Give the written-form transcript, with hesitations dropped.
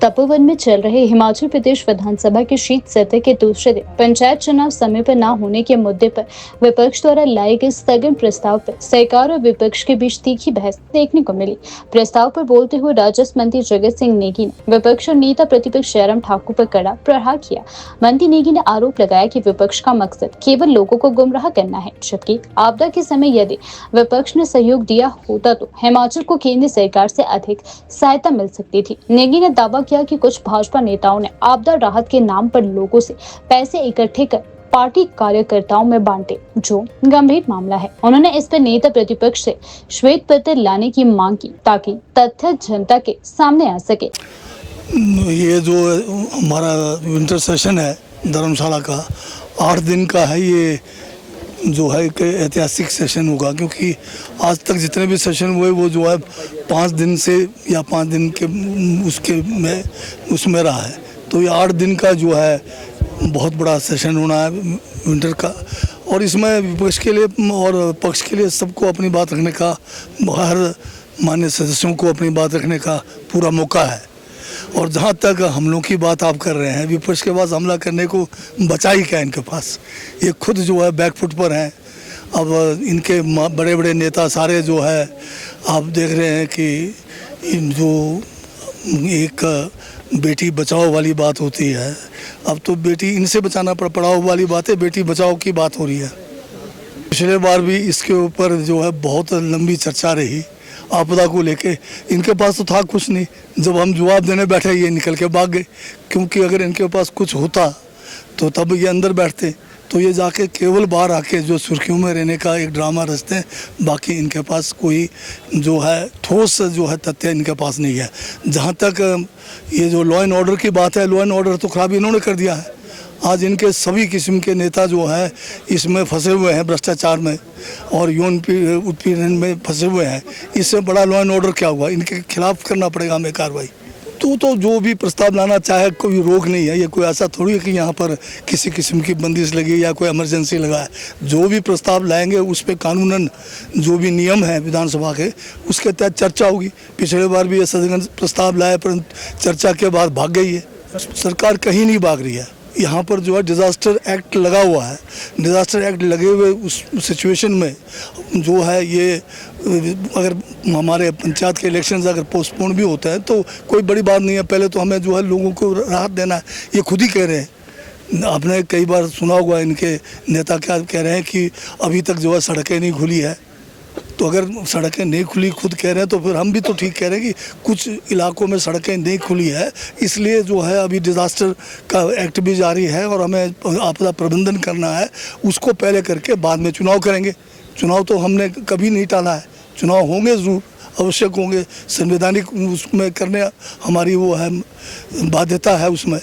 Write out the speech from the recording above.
तपोवन में चल रहे हिमाचल प्रदेश विधानसभा के शीत सत्र के दूसरे दिन पंचायत चुनाव समय पर न होने के मुद्दे पर विपक्ष द्वारा लाए गए स्थगन प्रस्ताव पर सरकार और विपक्ष के बीच तीखी बहस देखने को मिली। प्रस्ताव पर बोलते हुए राजस्व मंत्री जगत सिंह नेगी ने विपक्ष और नेता प्रतिपक्ष जयराम ठाकुर पर कड़ा प्रहार किया। मंत्री नेगी ने आरोप लगाया कि विपक्ष का मकसद केवल लोगों को गुमराह करना है, जबकि आपदा के समय यदि विपक्ष ने सहयोग दिया होता तो हिमाचल को केंद्र सरकार से अधिक सहायता मिल सकती थी। नेगी ने दावा किया कि कुछ भाजपा नेताओं ने आपदा राहत के नाम पर लोगों से पैसे इकट्ठे कर पार्टी कार्यकर्ताओं में बांटे, जो गंभीर मामला है। उन्होंने इस पर नेता प्रतिपक्ष से श्वेत पत्र लाने की मांग की ताकि तथ्य जनता के सामने आ सके। ये जो हमारा विंटर सेशन है धर्मशाला का 8 दिन का है, ये जो है एक ऐतिहासिक सेशन होगा, क्योंकि आज तक जितने भी सेशन हुए वो जो है 5 दिन से या 5 दिन के उसमें रहा है। तो ये 8 दिन का जो है बहुत बड़ा सेशन होना है विंटर का, और इसमें विपक्ष के लिए और पक्ष के लिए सबको अपनी बात रखने का, हर मान्य सदस्यों को अपनी बात रखने का पूरा मौका है। और जहाँ तक हम लोग की बात आप कर रहे हैं, विपक्ष के पास हमला करने को बचा ही क्या इनके पास, ये खुद जो है बैकफुट पर हैं। अब इनके बड़े बड़े नेता सारे जो है आप देख रहे हैं कि जो एक बेटी बचाओ वाली बात होती है, अब तो बेटी इनसे बचाना पढ़ाओ वाली बात है, बेटी बचाओ की बात हो रही है। पिछले बार भी इसके ऊपर जो है बहुत लंबी चर्चा रही आपदा को लेके। इनके पास तो था कुछ नहीं, जब हम जवाब देने बैठे ये निकल के भाग गए, क्योंकि अगर इनके पास कुछ होता तो तब ये अंदर बैठते। तो ये जाके केवल बाहर आके जो सुर्खियों में रहने का एक ड्रामा रचते हैं, बाकी इनके पास कोई जो है ठोस जो है तथ्य इनके पास नहीं है। जहाँ तक ये जो लॉ एंड ऑर्डर की बात है, लॉ एंड ऑर्डर तो खराब इन्होंने कर दिया है। आज इनके सभी किस्म के नेता जो हैं इसमें फंसे हुए हैं, भ्रष्टाचार में और यौन उत्पीड़न में फंसे हुए हैं। इससे बड़ा लॉ एंड ऑर्डर क्या हुआ, इनके खिलाफ करना पड़ेगा हमें कार्रवाई। तो जो भी प्रस्ताव लाना चाहे कोई रोक नहीं है। ये कोई ऐसा थोड़ी है कि यहाँ पर किसी किस्म की बंदिश लगी या कोई इमरजेंसी लगा है। जो भी प्रस्ताव लाएंगे उस पर कानूनन जो भी नियम है विधानसभा के, उसके तहत चर्चा होगी। पिछले बार भी ये सदन प्रस्ताव लाया पर चर्चा के बाद भाग गई है। सरकार कहीं नहीं भाग रही है। यहाँ पर जो है डिज़ास्टर एक्ट लगा हुआ है। डिज़ास्टर एक्ट लगे हुए उस सिचुएशन में जो है ये अगर हमारे पंचायत के इलेक्शंस अगर पोस्टपोन भी होते हैं तो कोई बड़ी बात नहीं है। पहले तो हमें जो है लोगों को राहत देना है, ये खुद ही कह रहे हैं। आपने कई बार सुना होगा इनके नेता क्या कह रहे हैं कि अभी तक जो है सड़कें नहीं खुली है। तो अगर सड़कें नहीं खुली खुद कह रहे हैं तो फिर हम भी तो ठीक कह रहे हैं कि कुछ इलाकों में सड़कें नहीं खुली है, इसलिए जो है अभी डिज़ास्टर का एक्ट भी जारी है और हमें आपदा प्रबंधन करना है। उसको पहले करके बाद में चुनाव करेंगे। चुनाव तो हमने कभी नहीं टाला है, चुनाव होंगे ज़रूर, आवश्यक होंगे, संवैधानिक उसमें करने हमारी वो है बाध्यता है उसमें।